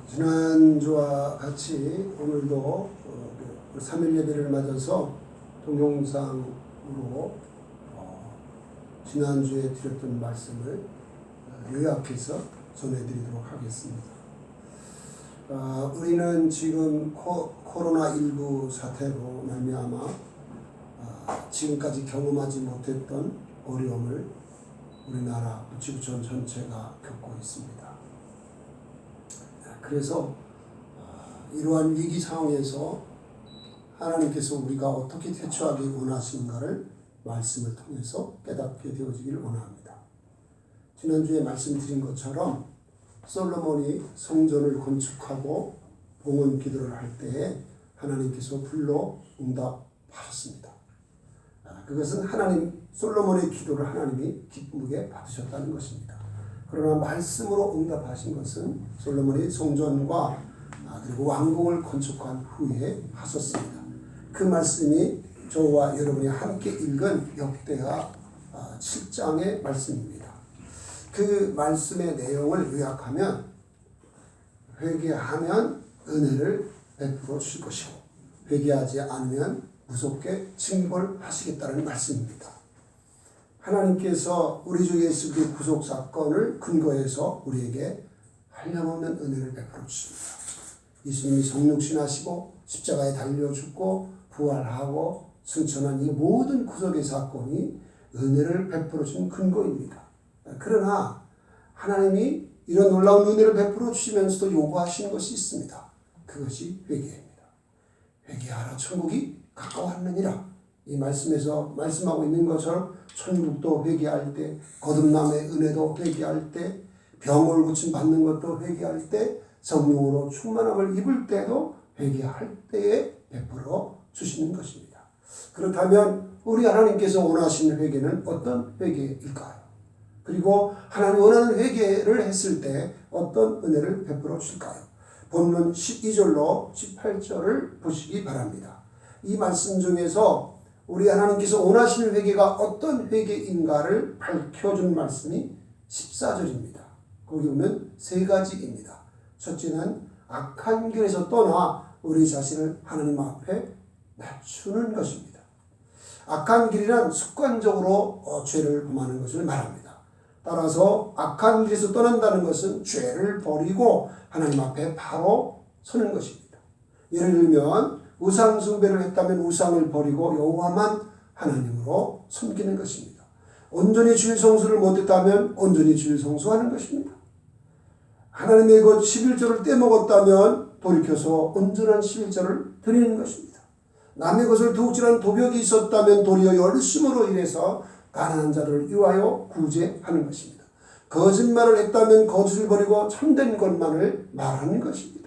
지난주와 같이 오늘도 3일 예배를 맞아서 동영상으로 지난주에 드렸던 말씀을 요약해서 전해드리도록 하겠습니다. 우리는 지금 코로나19 사태로 말미암아 지금까지 경험하지 못했던 어려움을 우리나라 지구촌 전체가 겪고 있습니다. 그래서 이러한 위기 상황에서 하나님께서 우리가 어떻게 대처하기 원하시는가를 말씀을 통해서 깨닫게 되어지기를 원합니다. 지난주에 말씀드린 것처럼 솔로몬이 성전을 건축하고 봉헌 기도를 할 때에 하나님께서 불러 응답하셨습니다. 그것은 솔로몬의 기도를 하나님이 기쁘게 받으셨다는 것입니다. 그러나 말씀으로 응답하신 것은 솔로몬이 성전과 그리고 왕궁을 건축한 후에 하셨습니다. 그 말씀이 저와 여러분이 함께 읽은 역대하 7장의 말씀입니다. 그 말씀의 내용을 요약하면 회개하면 은혜를 베풀어 주실 것이고 회개하지 않으면 무섭게 징벌하시겠다는 말씀입니다. 하나님께서 우리 주 예수 그리스도의 구속 사건을 근거해서 우리에게 한량없는 은혜를 베풀어 주십니다. 예수님이 성육신하시고 십자가에 달려 죽고 부활하고 승천한 이 모든 구속의 사건이 은혜를 베풀어 주는 근거입니다. 그러나 하나님이 이런 놀라운 은혜를 베풀어 주시면서도 요구하시는 것이 있습니다. 그것이 회개입니다. 회개하라 천국이 가까웠느니라. 이 말씀에서 말씀하고 있는 것처럼 천국도 회개할 때, 거듭남의 은혜도 회개할 때, 병을 고침 받는 것도 회개할 때, 성령으로 충만함을 입을 때도 회개할 때에 베풀어 주시는 것입니다. 그렇다면 우리 하나님께서 원하시는 회개는 어떤 회개일까요? 그리고 하나님 원하는 회개를 했을 때 어떤 은혜를 베풀어 주실까요? 본문 12절로 18절을 보시기 바랍니다. 이 말씀 중에서 우리 하나님께서 원하시는 회개가 어떤 회개인가를 밝혀준 말씀이 14절입니다. 거기 보면 세 가지입니다. 첫째는 악한 길에서 떠나 우리 자신을 하나님 앞에 낮추는 것입니다. 악한 길이란 습관적으로 죄를 범하는 것을 말합니다. 따라서 악한 길에서 떠난다는 것은 죄를 버리고 하나님 앞에 바로 서는 것입니다. 예를 들면 우상 숭배를 했다면 우상을 버리고 여호와만 하나님으로 섬기는 것입니다. 온전히 주일 성수를 못했다면 온전히 주일 성수하는 것입니다. 하나님의 것 11조를 떼먹었다면 돌이켜서 온전한 11조를 드리는 것입니다. 남의 것을 도둑질한 도벽이 있었다면 도리어 열심으로 인해서 가난한 자를 위하여 구제하는 것입니다. 거짓말을 했다면 거짓을 버리고 참된 것만을 말하는 것입니다.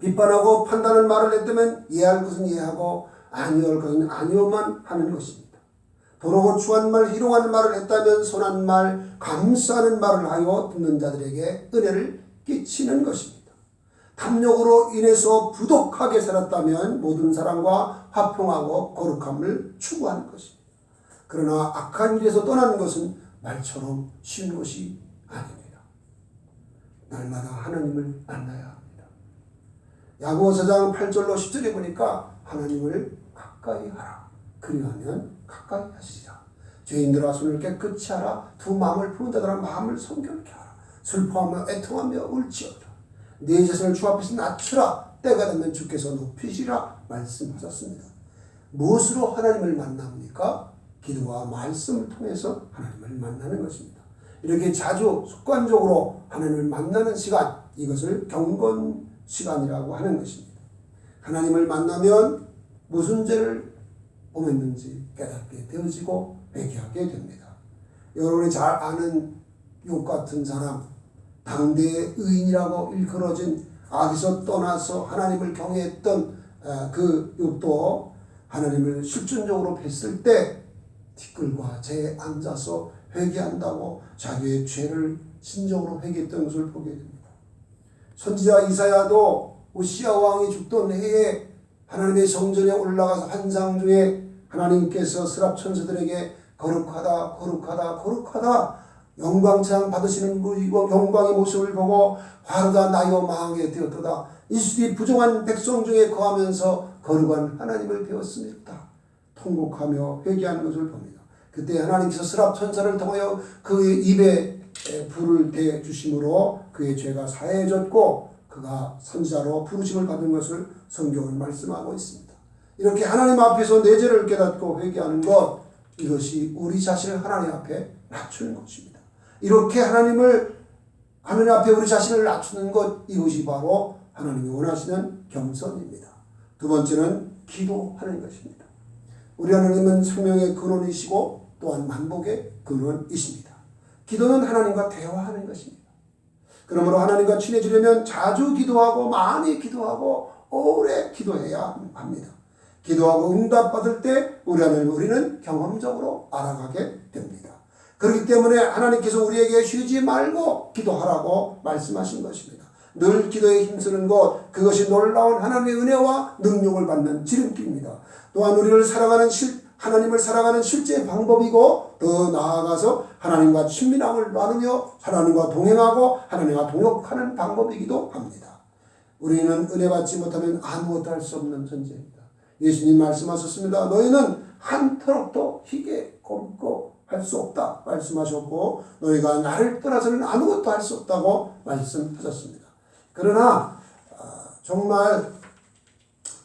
비판하고 판단하는 말을 했다면 이해할 것은 이해하고 아니할 것은 아니오만 하는 것입니다. 도로고 추한 말, 희롱하는 말을 했다면 선한 말, 감사하는 말을 하여 듣는 자들에게 은혜를 끼치는 것입니다. 탐욕으로 인해서 부독하게 살았다면 모든 사람과 화평하고 거룩함을 추구하는 것입니다. 그러나 악한 길에서 떠나는 것은 말처럼 쉬운 것이 아닙니다. 날마다 하나님을 만나야 합니다. 야고보서 4장 8절로 10절에 보니까 하나님을 가까이 하라. 그리하면 가까이 하시리라. 죄인들아 손을 깨끗이 하라. 두 마음을 푸는 자들아 마음을 성결케 하라. 슬퍼하며 애통하며 울지어다. 네 자신을 주 앞에서 낮추라. 때가 되면 주께서 높이시라 말씀하셨습니다. 무엇으로 하나님을 만납니까? 기도와 말씀을 통해서 하나님을 만나는 것입니다. 이렇게 자주 습관적으로 하나님을 만나는 시간, 이것을 경건 시간이라고 하는 것입니다. 하나님을 만나면 무슨 죄를 범했는지 깨닫게 되어지고 회개하게 됩니다. 여러분이 잘 아는 욥 같은 사람, 당대의 의인이라고 일컬어진 악에서 떠나서 하나님을 경외했던 그 욥도 하나님을 실존적으로 뵀을 때 티끌과 재에 앉아서 회개한다고 자기의 죄를 진정으로 회개했던 것을 보게 됩니다. 선지자 이사야도 우시야 왕이 죽던 해에 하나님의 성전에 올라가서 환상 중에 하나님께서 스랍 천사들에게 거룩하다 거룩하다 거룩하다 영광창 받으시는 영광의 모습을 보고 화르다 나이오 망하게 되었도다. 이스라엘이 부정한 백성 중에 거하면서 거룩한 하나님을 배웠습니다. 통곡하며 회개하는 것을 봅니다. 그때 하나님께서 스랍 천사를 통하여 그의 입에 불을 대주심으로 그의 죄가 사해졌고 그가 선지자로 부르심을 받은 것을 성경은 말씀하고 있습니다. 이렇게 하나님 앞에서 내 죄를 깨닫고 회개하는 것, 이것이 우리 자신을 하나님 앞에 낮추는 것입니다. 이렇게 하나님 앞에 우리 자신을 낮추는 것, 이것이 바로 하나님이 원하시는 겸손입니다. 두 번째는 기도하는 것입니다. 우리 하나님은 생명의 근원이시고 또한 만복의 근원이십니다. 기도는 하나님과 대화하는 것입니다. 그러므로 하나님과 친해지려면 자주 기도하고 많이 기도하고 오래 기도해야 합니다. 기도하고 응답받을 때 우리는 경험적으로 알아가게 됩니다. 그렇기 때문에 하나님께서 우리에게 쉬지 말고 기도하라고 말씀하신 것입니다. 늘 기도에 힘쓰는 것, 그것이 놀라운 하나님의 은혜와 능력을 받는 지름길입니다. 또한 하나님을 살아가는 실제 방법이고, 더 나아가서 하나님과 친밀함을 나누며 하나님과 동행하고 하나님과 동역하는 방법이기도 합니다. 우리는 은혜 받지 못하면 아무것도 할 수 없는 존재입니다. 예수님 말씀하셨습니다. 너희는 한 터럭도 희게 굶고 할 수 없다 말씀하셨고, 너희가 나를 떠나서는 아무것도 할 수 없다고 말씀하셨습니다. 그러나 정말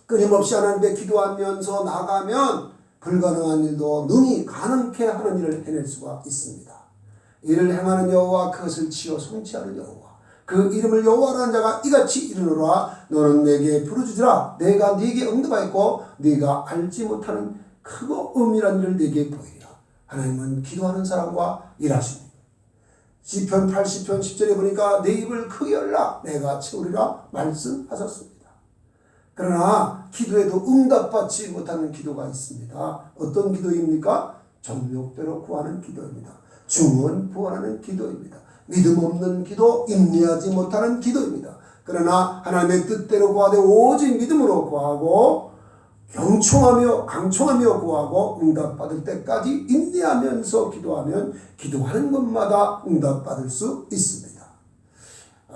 끊임없이 하나님께 기도하면서 나가면 불가능한 일도 능히 가능케 하는 일을 해낼 수가 있습니다. 이를 행하는 여호와 그것을 지어 성취하는 여호와, 그 이름을 여호와라는 자가 이같이 이르노라. 너는 내게 부르짖으라. 내가 네게 응답하였고 네가 알지 못하는 크고 은밀한 일을 네게 보이리라. 하나님은 기도하는 사람과 일하십니다. 시편 80편 10절에 보니까 내 입을 크게 열라 내가 채우리라 말씀하셨습니다. 그러나 기도에도 응답받지 못하는 기도가 있습니다. 어떤 기도입니까? 정욕대로 구하는 기도입니다. 중언부언하는 기도입니다. 믿음 없는 기도, 인내하지 못하는 기도입니다. 그러나 하나님의 뜻대로 구하되 오직 믿음으로 구하고 강청하며 구하고 응답받을 때까지 인내하면서 기도하면 기도하는 것마다 응답받을 수 있습니다.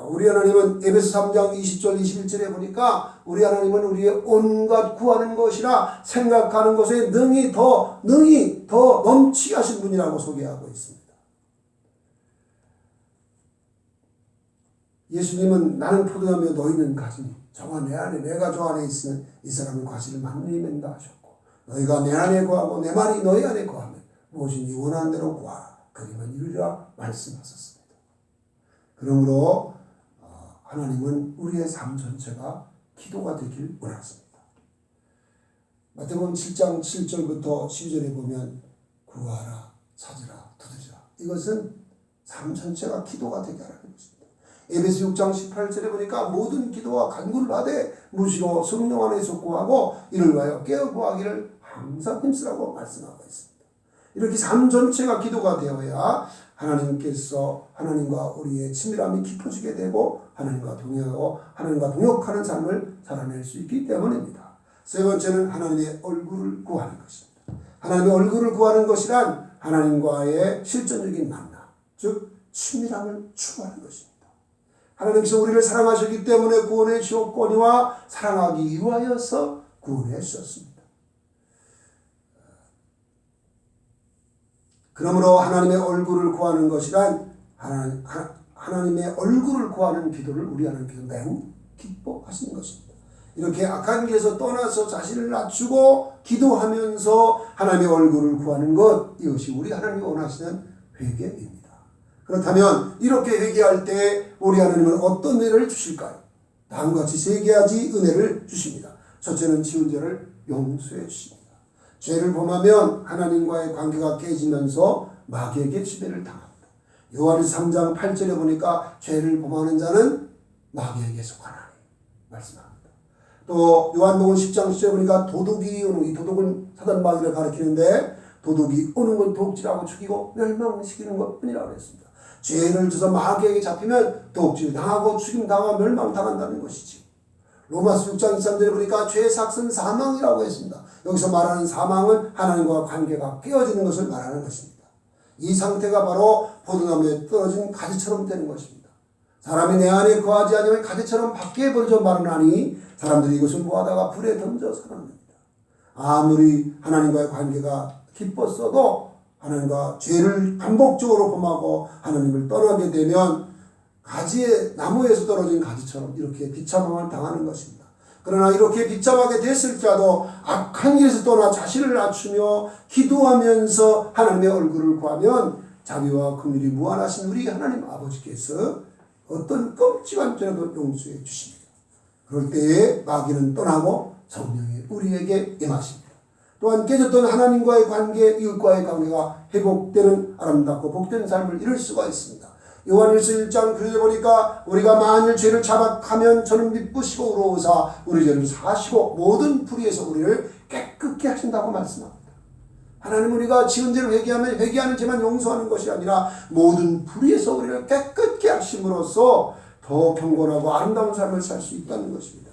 우리 하나님은 에베소 3장 20절 21절에 보니까 우리 하나님은 우리의 온갖 구하는 것이라 생각하는 것에 능히 더 넘치게 하신 분이라고 소개하고 있습니다. 예수님은 나는 포도나무여 너희는 가지니 저가 내 안에 내가 저 안에 있으면 이 사람은 과실을 많이 맺는다 하셨고, 너희가 내 안에 구하고 내 말이 너희 안에 구하면 무엇이니 원하는 대로 구하라 그리면 이루리라 말씀하셨습니다. 그러므로 하나님은 우리의 삶 전체가 기도가 되길 원하십니다. 마태복음 7장 7절부터 12절에 보면 구하라 찾으라 두드리라, 이것은 삶 전체가 기도가 되게 하라는 것입니다. 에베소 6장 18절에 보니까 모든 기도와 간구를 하되 무시로 성령 안에서 구하고 이를 위하여 깨어 구하기를 항상 힘쓰라고 말씀하고 있습니다. 이렇게 삶 전체가 기도가 되어야 하나님께서 하나님과 우리의 친밀함이 깊어지게 되고 하나님과 동행하고 하나님과 동역하는 삶을 살아낼 수 있기 때문입니다. 세 번째는 하나님의 얼굴을 구하는 것입니다. 하나님의 얼굴을 구하는 것이란 하나님과의 실존적인 만남, 즉 친밀함을 추구하는 것입니다. 하나님께서 우리를 사랑하셨기 때문에 구원해 주었거니와 사랑하기 위하여서 구원해 주셨습니다. 그러므로 하나님의 얼굴을 구하는 것이란 하나님의 얼굴을 구하는 기도를 우리 하나님께서 매우 기뻐하시는 것입니다. 이렇게 악한 길에서 떠나서 자신을 낮추고 기도하면서 하나님의 얼굴을 구하는 것, 이것이 우리 하나님이 원하시는 회개입니다. 그렇다면 이렇게 회개할 때 우리 하나님은 어떤 은혜를 주실까요? 다음과 같이 세 가지 은혜를 주십니다. 첫째는 지은 죄를 용서해 주십니다. 죄를 범하면 하나님과의 관계가 깨지면서 마귀에게 지배를 당합니다. 요한일서 3장 8절에 보니까 죄를 범하는 자는 마귀에게 속하나니 말씀합니다. 또 요한복음 10장 10절에 보니까 도둑이 오는, 이 도둑은 사단 마귀를 가리키는데 도둑이 오는 건 도둑질하고 죽이고 멸망시키는 것뿐이라고 했습니다. 죄를 져서 마귀에게 잡히면 도둑질 당하고 죽임 당하고 멸망당한다는 것이지. 로마서 6장 23절에 보니까 죄의 삭은 사망이라고 했습니다. 여기서 말하는 사망은 하나님과 관계가 깨어지는 것을 말하는 것입니다. 이 상태가 바로 포도나무에 떨어진 가지처럼 되는 것입니다. 사람이 내 안에 거하지 아니하면 가지처럼 밖에 버려져 마르나니 사람들이 이것을 모아다가 불에 던져 살아납니다. 아무리 하나님과의 관계가 기뻤어도 하나님과 죄를 반복적으로 범하고 하나님을 떠나게 되면 가지에 나무에서 떨어진 가지처럼 이렇게 비참함을 당하는 것입니다. 그러나 이렇게 비참하게 됐을지라도 악한 길에서 떠나 자신을 낮추며 기도하면서 하나님의 얼굴을 구하면 자비와 긍휼이 무한하신 우리 하나님 아버지께서 어떤 끔찍한 죄라도 용서해 주십니다. 그럴 때에 마귀는 떠나고 성령이 우리에게 임하십니다. 또한 깨졌던 하나님과의 관계, 이웃과의 관계가 회복되는 아름답고 복된 삶을 이룰 수가 있습니다. 요한일서 1장 9절에 보니까 우리가 만일 죄를 자박하면 저는 미쁘시고 의로우사 우리 죄를 사시고 모든 불의에서 우리를 깨끗게 하신다고 말씀합니다. 하나님 우리가 지은 죄를 회개하면 회개하는 죄만 용서하는 것이 아니라 모든 불의에서 우리를 깨끗게 하심으로써 더 경건하고 아름다운 삶을 살 수 있다는 것입니다.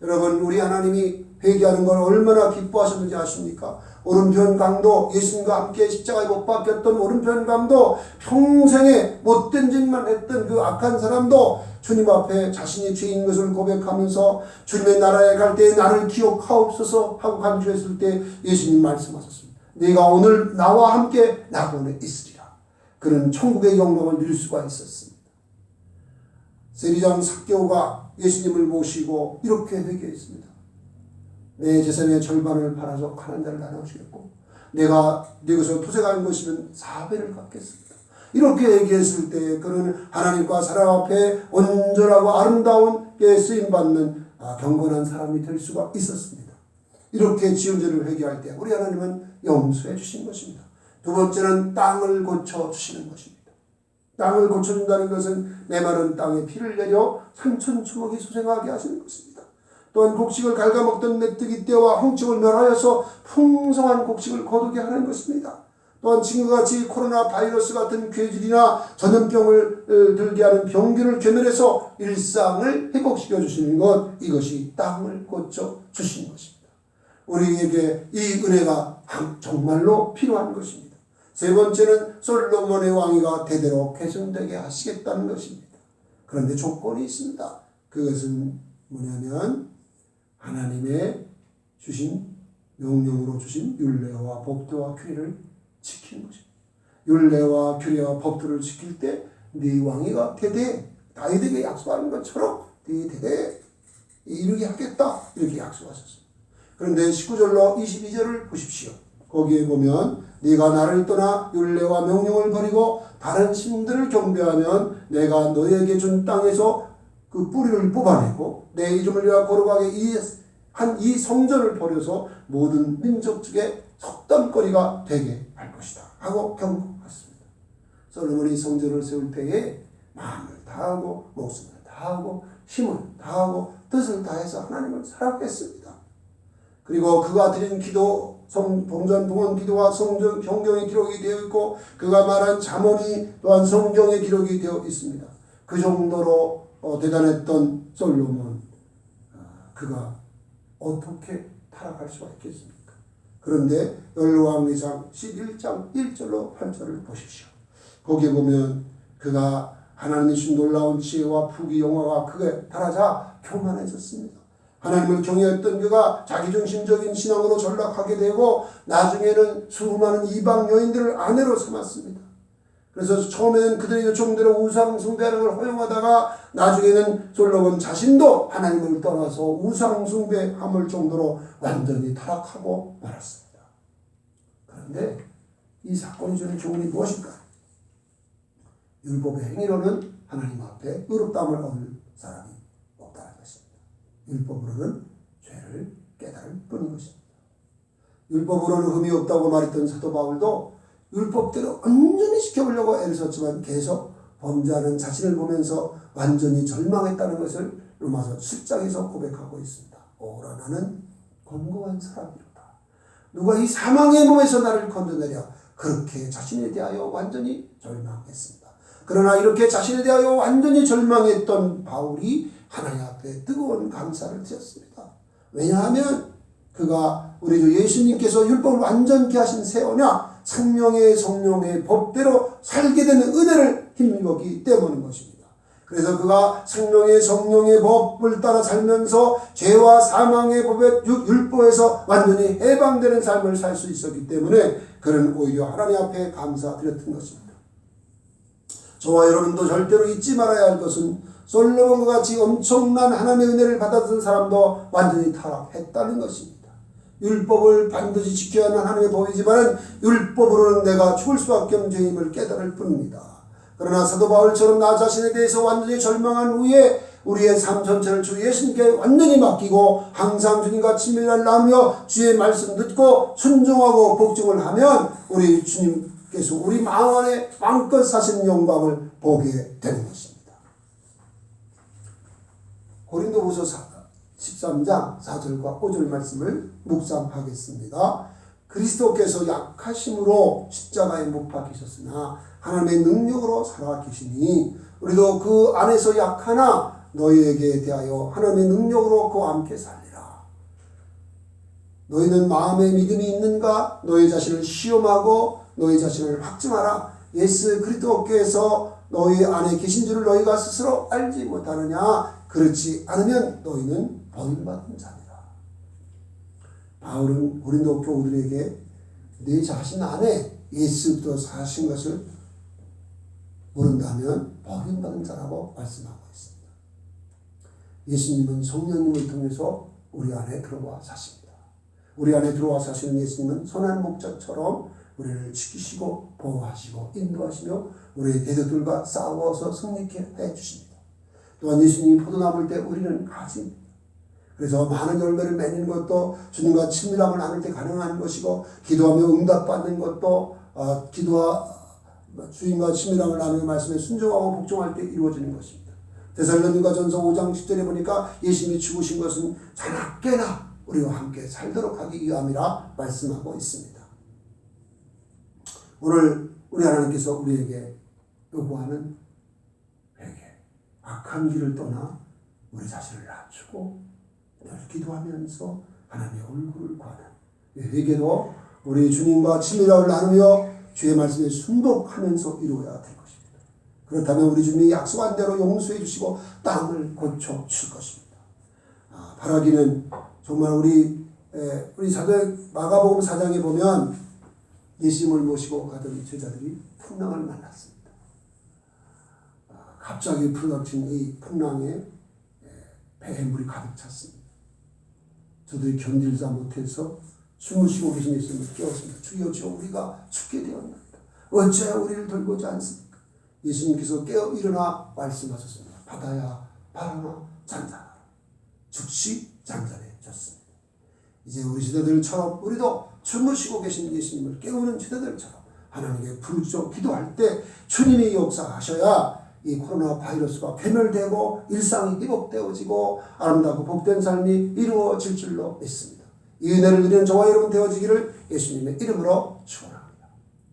여러분 우리 하나님이 회개하는 걸 얼마나 기뻐하셨는지 아십니까? 오른편 강도 예수님과 함께 십자가에 못 박혔던 오른편 강도 평생에 못된 짓만 했던 그 악한 사람도 주님 앞에 자신이 죄인 것을 고백하면서 주님의 나라에 갈 때 나를 기억하옵소서 하고 간주했을 때 예수님 말씀하셨습니다. 네가 오늘 나와 함께 낙원에 있으리라. 그는 천국의 영광을 누릴 수가 있었습니다. 세리장 삭개오가 예수님을 모시고 이렇게 회개했습니다. 내 재산의 절반을 팔아서 가난한 자를 나눠주겠고 내가 네 것을 토색한 것이면 4배를 갚겠습니다. 이렇게 얘기했을 때 그는 하나님과 사람 앞에 온전하고 아름다운 게 쓰임받는 경건한 사람이 될 수가 있었습니다. 이렇게 지은 죄를 회개할 때 우리 하나님은 용서해 주신 것입니다. 두 번째는 땅을 고쳐주시는 것입니다. 땅을 고쳐준다는 것은 메마른 땅에 피를 내려 산천초목이 소생하게 하시는 것입니다. 또한 곡식을 갉아먹던 메뚜기 떼와 홍청을 멸하여서 풍성한 곡식을 거두게 하는 것입니다. 또한 지금과 같이 코로나 바이러스 같은 괴질이나 전염병을 들게 하는 병균을 괴멸해서 일상을 회복시켜 주시는 것, 이것이 땅을 고쳐 주시는 것입니다. 우리에게 이 은혜가 정말로 필요한 것입니다. 세 번째는 솔로몬의 왕위가 대대로 계승되게 하시겠다는 것입니다. 그런데 조건이 있습니다. 그것은 뭐냐면 하나님의 주신 명령으로 주신 율례와 법도와 규례를 지키는 것입니다. 율례와 규례와 법도를 지킬 때 네 왕위가 대대 다윗에게 약속하는 것처럼 네 대대 이루게 하겠다 이렇게 약속하셨습니다. 그런데 19절로 22절을 보십시오. 거기에 보면 네가 나를 떠나 율례와 명령을 버리고 다른 신들을 경배하면 내가 너에게 준 땅에서 그 뿌리를 뽑아내고 내 이름을 위하여 거룩하게 이 성전을 버려서 모든 민족 중에 속담거리가 되게 할 것이다 하고 경고했습니다. 솔로몬이 성전을 세울 때에 마음을 다하고 목숨을 다하고 힘을 다하고 뜻을 다해서 하나님을 사랑했습니다. 그리고 그가 드린 기도 동전 봉헌 기도와 성경 성경에 기록이 되어 있고 그가 말한 잠언이 또한 성경에 기록이 되어 있습니다. 그 정도로 대단했던 솔로몬, 그가 어떻게 타락할 수가 있겠습니까? 그런데 열왕기상 11장 1절로 8절을 보십시오. 거기에 보면 그가 하나님의 신 놀라운 지혜와 부귀 영화가 그에 달하자 교만해졌습니다. 하나님을 경외했던 그가 자기중심적인 신앙으로 전락하게 되고 나중에는 수많은 이방 여인들을 아내로 삼았습니다. 그래서 처음에는 그들의 요청대로 우상 숭배하는 걸 허용하다가 나중에는 솔로몬 자신도 하나님을 떠나서 우상 숭배함을 정도로 완전히 타락하고 말았습니다. 그런데 이 사건이 주는 교훈이 무엇일까? 율법의 행위로는 하나님 앞에 의롭다함을 얻을 사람이 없다는 것입니다. 율법으로는 죄를 깨달을 뿐인 것입니다. 율법으로는 흠이 없다고 말했던 사도 바울도 율법대로 온전히 지켜보려고 애를 썼지만 계속 범죄하는 자신을 보면서 완전히 절망했다는 것을 로마서 7장에서 고백하고 있습니다. 오라 나는 권고한 사람이로다. 누가 이 사망의 몸에서 나를 건져내랴. 그렇게 자신에 대하여 완전히 절망했습니다. 그러나 이렇게 자신에 대하여 완전히 절망했던 바울이 하나님 앞에 뜨거운 감사를 드렸습니다. 왜냐하면 그가 우리 주 예수님께서 율법을 완전케 하신 새 언약, 생명의 성령의 법대로 살게 되는 은혜를 힘입었기 때문인 것입니다. 그래서 그가 생명의 성령의 법을 따라 살면서 죄와 사망의 법의 율법에서 완전히 해방되는 삶을 살 수 있었기 때문에 그는 오히려 하나님 앞에 감사드렸던 것입니다. 저와 여러분도 절대로 잊지 말아야 할 것은 솔로몬과 같이 엄청난 하나님의 은혜를 받았던 사람도 완전히 타락했다는 것입니다. 율법을 반드시 지켜야 하는 하나님의 법이지만 율법으로는 내가 죽을 수밖에 없는 죄임을 깨달을 뿐입니다. 그러나 사도 바울처럼 나 자신에 대해서 완전히 절망한 후에 우리의 삶 전체를 주 예수님께 완전히 맡기고 항상 주님과 친밀을 나누며 주의 말씀 듣고 순종하고 복종을 하면 우리 주님께서 우리 마음 안에 마음껏 사시는 영광을 보게 되는 것입니다. 고린도후서 13장 4절과 5절 말씀을 묵상하겠습니다. 그리스도께서 약하심으로 십자가에 못 박히셨으나 하나님의 능력으로 살아계시니 우리도 그 안에서 약하나 너희에게 대하여 하나님의 능력으로 그와 함께 살리라. 너희는 마음에 믿음이 있는가? 너희 자신을 시험하고 너희 자신을 확증하라. 예수 그리스도께서 너희 안에 계신 줄을 너희가 스스로 알지 못하느냐? 그렇지 않으면 너희는 버림받은 자니라. 바울은 고린도 교우들에게 내 자신 안에 예수 그리스도 사신 것을 모른다면 버림받은 자라고 말씀하고 있습니다. 예수님은 성령님을 통해서 우리 안에 들어와 사십니다. 우리 안에 들어와 사시는 예수님은 선한 목자처럼 우리를 지키시고 보호하시고 인도하시며 우리의 대적들과 싸워서 승리케 해주십니다. 또한 예수님이 포도나무일 때 우리는 가지입니다. 그래서 많은 열매를 맺는 것도 주님과 친밀함을 나눌 때 가능한 것이고 기도하며 응답받는 것도 주님과 친밀함을 나누는 말씀에 순종하고 복종할 때 이루어지는 것입니다. 데살로니가 전서 5장 10절에 보니까 예수님이 죽으신 것은 자나깨나 우리와 함께 살도록 하기 위함이라 말씀하고 있습니다. 오늘 우리 하나님께서 우리에게 요구하는 회개, 악한 길을 떠나 우리 자신을 낮추고 늘 기도하면서 하나님의 얼굴을 구하는 회개도 우리 주님과 친밀함을 나누며 주의 말씀에 순복하면서 이루어야 될 것입니다. 그렇다면 우리 주님이 약속한 대로 용서해 주시고 땅을 고쳐 줄 것입니다. 바라기는 정말 우리 마가복음 4장에 보면 예수님을 모시고 가던 제자들이 풍랑을 만났습니다. 갑자기 불어닥친 이 풍랑에 배에 물이 가득 찼습니다. 저들이 견딜지 못해서 숨을 쉬고 계신 예수님을 깨웠습니다. 주여 주여 우리가 죽게 되었나이다. 어찌하여 우리를 돌보지 않습니까? 예수님께서 깨어 일어나 말씀하셨습니다. 바다야 바람아 잔잔하라. 즉시 잔잔해졌습니다. 이제 우리 시대들처럼 우리도 주무시고 계신 예수님을 깨우는 시대들처럼 하나님께 부르짖어 기도할 때 주님이 역사하셔야 이 코로나 바이러스가 괴멸되고 일상이 회복되어지고 아름답고 복된 삶이 이루어질 줄로 믿습니다. 이 은혜를 누리는 저와 여러분 되어지기를 예수님의 이름으로 축원합니다.